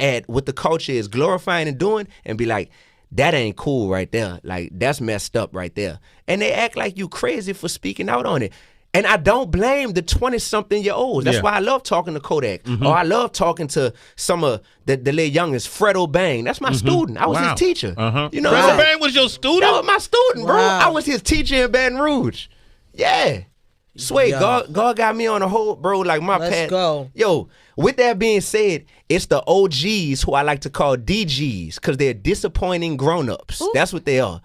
at what the culture is glorifying and doing and be like, that ain't cool right there. Like, that's messed up right there. And they act like you crazy for speaking out on it. And I don't blame the 20-something-year-olds. That's why I love talking to Kodak. Or I love talking to some of the little youngest, Fredo Bang. That's my student. I was his teacher. You know, Fredo Bang was your student? That was my student, bro. I was his teacher in Baton Rouge. Yeah. Sway, God got me on a whole, bro, like my path. Let's go. Yo, with that being said, it's the OGs who I like to call DGs because they're disappointing grown-ups. That's what they are.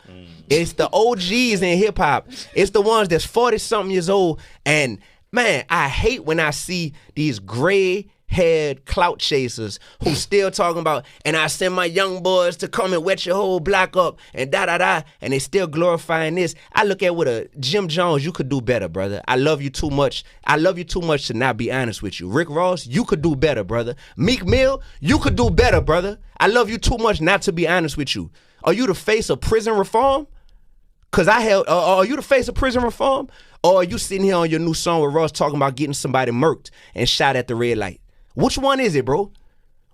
It's the OGs in hip-hop. It's the ones that's 40-something years old. And, man, I hate when I see these gray-haired clout chasers who still talking about, and I send my young boys to come and wet your whole block up and da-da-da, and they still glorifying this. I look at with a Jim Jones, you could do better, brother. I love you too much. I love you too much to not be honest with you. Rick Ross, you could do better, brother. Meek Mill, you could do better, brother. I love you too much not to be honest with you. Are you the face of prison reform? Cause are you the face of prison reform? Or are you sitting here on your new song with Ross talking about getting somebody murked and shot at the red light? Which one is it, bro?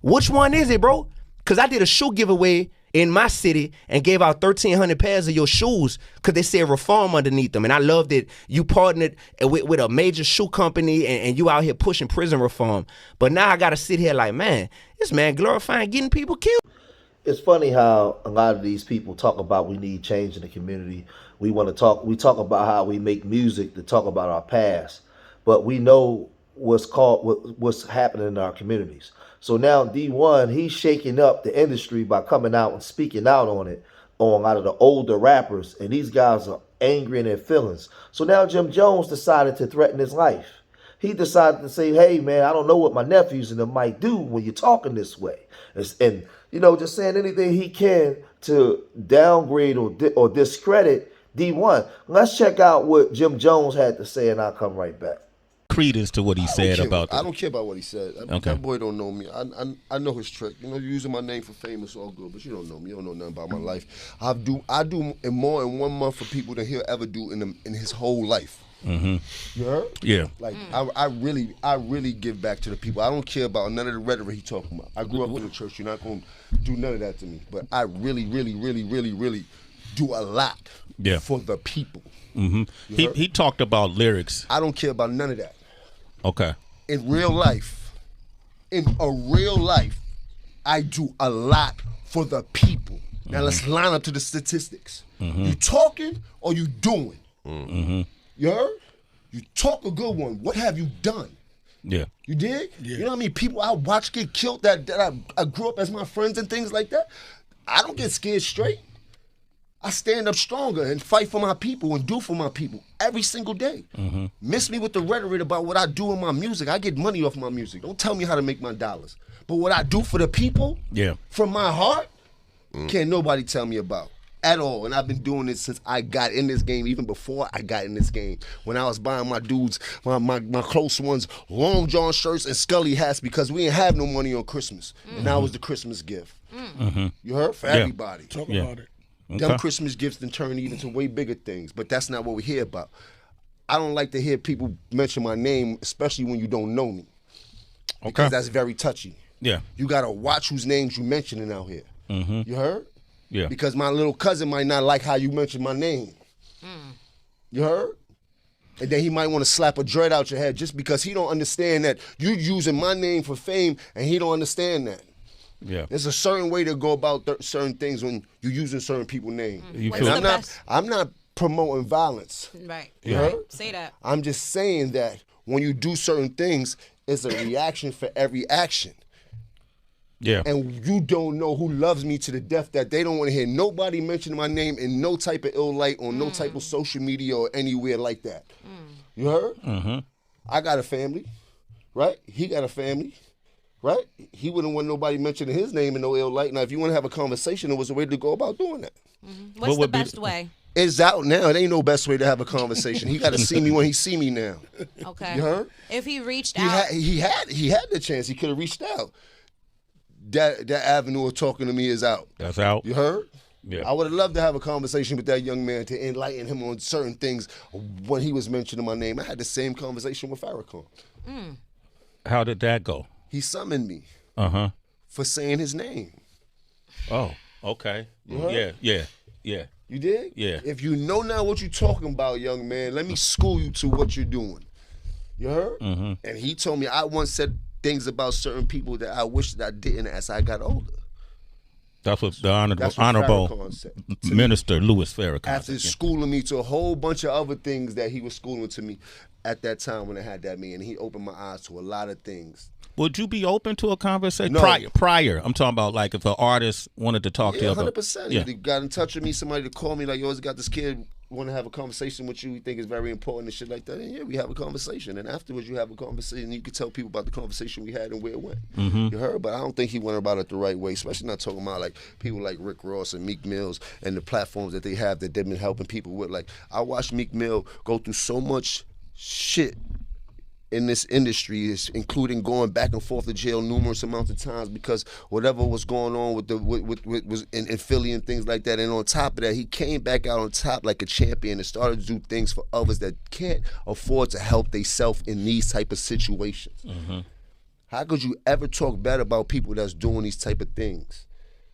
Which one is it, bro? Cause I did a shoe giveaway in my city and gave out 1,300 pairs of your shoes because they said reform underneath them. And I love that you partnered with a major shoe company and you out here pushing prison reform. But now I gotta sit here like, man, this man glorifying getting people killed. It's funny how a lot of these people talk about we need change in the community. We talk about how we make music to talk about our past, but we know what's happening in our communities. So now D1, he's shaking up the industry by coming out and speaking out on it, on a lot of the older rappers, and these guys are angry in their feelings. So now Jim Jones decided to threaten his life. He decided to say, hey man, I don't know what my nephews and them might do when you're talking this way. And you know, just saying anything he can to downgrade or discredit D1. Let's check out what Jim Jones had to say, and I'll come right back. Credence to what he said about. I don't care about what he said. Okay. That boy don't know me. I know his trick. You know, you're using my name for fame, it's all good, but you don't know me. You don't know nothing about my life. I do more in 1 month for people than he'll ever do in his whole life. You heard? Yeah. Like I really give back to the people. I don't care about none of the rhetoric he talking about. I grew up in the church. You're not gonna do none of that to me. But I really do a lot for the people. He talked about lyrics. I don't care about none of that. Okay. In a real life, I do a lot for the people. Now let's line up to the statistics. You talking or you doing? You heard? You talk a good one. What have you done? Yeah. You dig? Yeah. You know what I mean? People I watch get killed that I grew up as my friends and things like that. I don't get scared straight. I stand up stronger and fight for my people and do for my people every single day. Miss me with the rhetoric about what I do in my music. I get money off my music. Don't tell me how to make my dollars. But what I do for the people, from my heart, can't nobody tell me about. At all. And I've been doing it since I got in this game, even before I got in this game. When I was buying my dudes, my close ones, Long John shirts and Scully hats because we didn't have no money on Christmas. And that was the Christmas gift. You heard? For everybody. Talk about it. Them Christmas gifts then turn even to way bigger things. But that's not what we hear about. I don't like to hear people mention my name, especially when you don't know me. Because that's very touchy. Yeah. You got to watch whose names you mentioning out here. You heard? Yeah. Because my little cousin might not like how you mention my name. You heard? And then he might want to slap a dread out your head just because he don't understand that you using my name for fame and he don't understand that. Yeah. There's a certain way to go about certain things when you're using certain people's names. I'm not promoting violence. Right. You heard? Say that. I'm just saying that when you do certain things, it's a reaction for every action. Yeah. And you don't know who loves me to the death that they don't want to hear nobody mention my name in no type of ill light on no type of social media or anywhere like that. You heard? I got a family, right? He got a family, right? He wouldn't want nobody mentioning his name in no ill light. Now, if you want to have a conversation, there was a way to go about doing that. What's the best way? It's out now. It ain't no best way to have a conversation. He got to see me when he see me now. Okay. You heard? If he reached out. He had the chance. He could have reached out. That avenue of talking to me is out. That's out. You heard? Yeah. I would have loved to have a conversation with that young man to enlighten him on certain things when he was mentioning my name. I had the same conversation with Farrakhan. How did that go? He summoned me for saying his name. Oh, okay. Yeah. You did? Yeah. If you know now what you're talking about, young man, let me school you to what you're doing. You heard? Mm-hmm. And he told me I once said things about certain people that I wish that I didn't as I got older. That's what the That's what honorable Farrakhan said Minister Louis Farrakhan after said. schooling me to a whole bunch of other things that he was schooling to me at that time when I had that meeting. He opened my eyes to a lot of things. Would you be open to a conversation? No. Prior. I'm talking about like if an artist wanted to talk to you. 100%. Yeah. He got in touch with me, somebody to call me like, yo, got this kid want to have a conversation with you. We think it's very important and shit like that. And yeah, we have a conversation. And afterwards, you have a conversation. You can tell people about the conversation we had and where it went. Mm-hmm. You heard? But I don't think he went about it the right way, especially not talking about like people like Rick Ross and Meek Mills and the platforms that they have that they've been helping people with. Like, I watched Meek Mill go through so much shit in this industry, including going back and forth to jail numerous amounts of times because whatever was going on with was in Philly and things like that. And on top of that, he came back out on top like a champion and started to do things for others that can't afford to help themselves in these type of situations. Mm-hmm. How could you ever talk bad about people that's doing these type of things?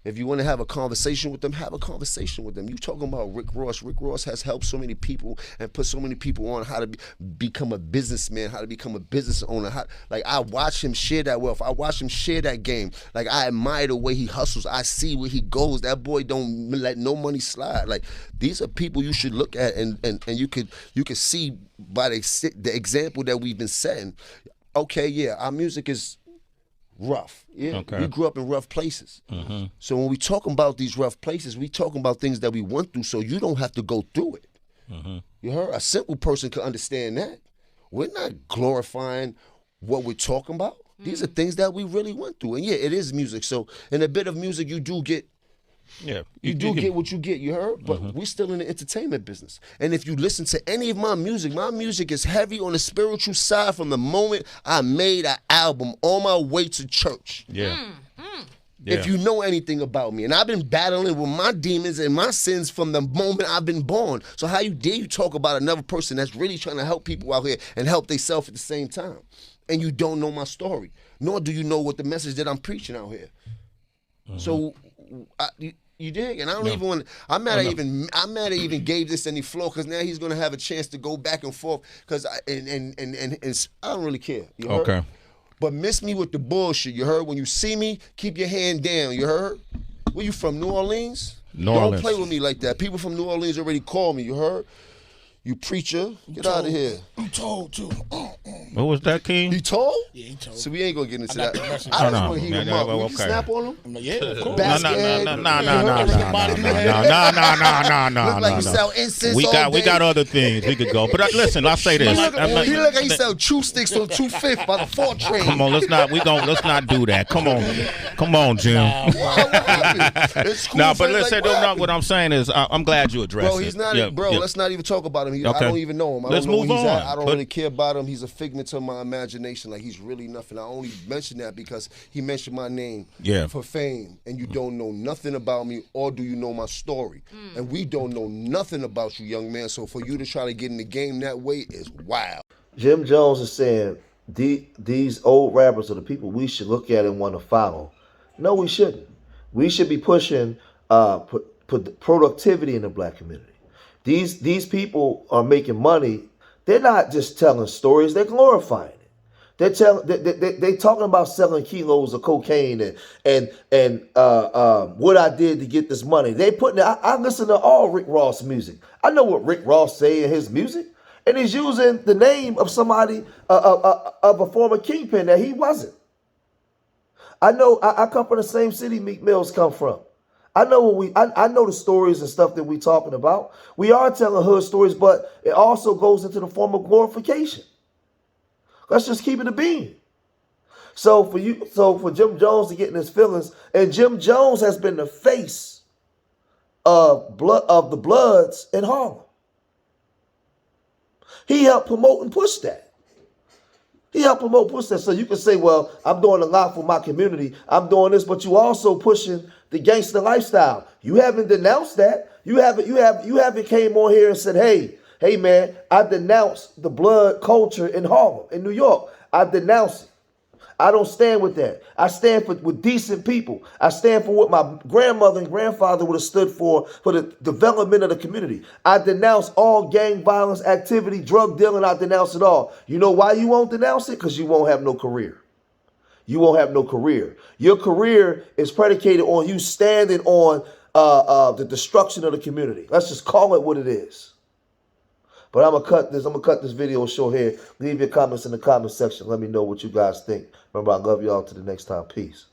If you want to have a conversation with them, have a conversation with them. You talking about Rick Ross. Rick Ross has helped so many people and put so many people on how to become a businessman, how to become a business owner. Like, I watch him share that wealth. I watch him share that game. Like, I admire the way he hustles. I see where he goes. That boy don't let no money slide. Like, these are people you should look at and you could see by the example that we've been setting. Okay, yeah, our music is rough. Yeah, okay. We grew up in rough places. Mm-hmm. So when we talking about these rough places, we talking about things that we went through so you don't have to go through it. Mm-hmm. You heard? A simple person could understand that. We're not glorifying what we're talking about. These are things that we really went through. And yeah, it is music. So in a bit of music, you do get you get what you get, you heard? But we're still in the entertainment business. And if you listen to any of my music is heavy on the spiritual side from the moment I made an album on my way to church. Yeah. If you know anything about me. And I've been battling with my demons and my sins from the moment I've been born. So how you dare you talk about another person that's really trying to help people out here and help themselves at the same time? And you don't know my story. Nor do you know what the message that I'm preaching out here. So you dig? And I don't even want. I'm mad. I'm mad. I even gave this any flow because now he's gonna have a chance to go back and forth. Because I don't really care. You heard? Okay. But miss me with the bullshit. You heard? When you see me, keep your hand down. You heard? Where you from? New Orleans? Orleans. Don't play with me like that. People from New Orleans already called me. You heard? You preacher, get out of here. I'm told too. What was that, King? He told? Yeah, he told. So we ain't gonna get into that. not the I no, just want to heat him up. well, Will you snap on him? I'm like, yeah, of course. No. Look like you sell incense We all got day. other things we could go. But listen, I'll say this. He look like he sell chew sticks on 2/5 by the 4 train. Come on, let's not do that. Come on, Jim. It's cool No, for but him, listen, like, what I'm saying is, I'm glad you addressed Bro, it. he's not. Yeah, bro, yeah. let's not even talk about him. I Okay. don't even know him. I Let's don't know move where he's on. at. I don't But- really care about him. He's a figment of my imagination. Like, he's really nothing. I only mention that because he mentioned my name for fame, and you don't know nothing about me, or do you know my story? And we don't know nothing about you, young man. So for you to try to get in the game that way is wild. Jim Jones is saying these old rappers are the people we should look at and want to follow. No, we shouldn't. We should be pushing productivity in the black community. These people are making money. They're not just telling stories. They're glorifying it. They're talking about selling kilos of cocaine and what I did to get this money. They putting. I listen to all Rick Ross music. I know what Rick Ross say in his music, and he's using the name of somebody of a former kingpin that he wasn't. I know. I come from the same city Meek Mills come from. I know I know the stories and stuff that we're talking about. We are telling hood stories, but it also goes into the form of glorification. Let's just keep it a bean. So for Jim Jones to get in his feelings, and Jim Jones has been the face of the Bloods in Harlem. He helped promote and push that. So you can say, well, I'm doing a lot for my community. I'm doing this, but you also pushing the gangster lifestyle. You haven't denounced that. You haven't came on here and said, hey man, I denounce the blood culture in Harlem, in New York. I denounce it. I don't stand with that. I stand with decent people. I stand for what my grandmother and grandfather would have stood for the development of the community. I denounce all gang violence activity, drug dealing. I denounce it all. You know why you won't denounce it? Because you won't have no career. You won't have no career. Your career is predicated on you standing on the destruction of the community. Let's just call it what it is. But I'm gonna cut this video short here. Leave your comments in the comment section. Let me know what you guys think. Remember, I love y'all. Till the next time. Peace.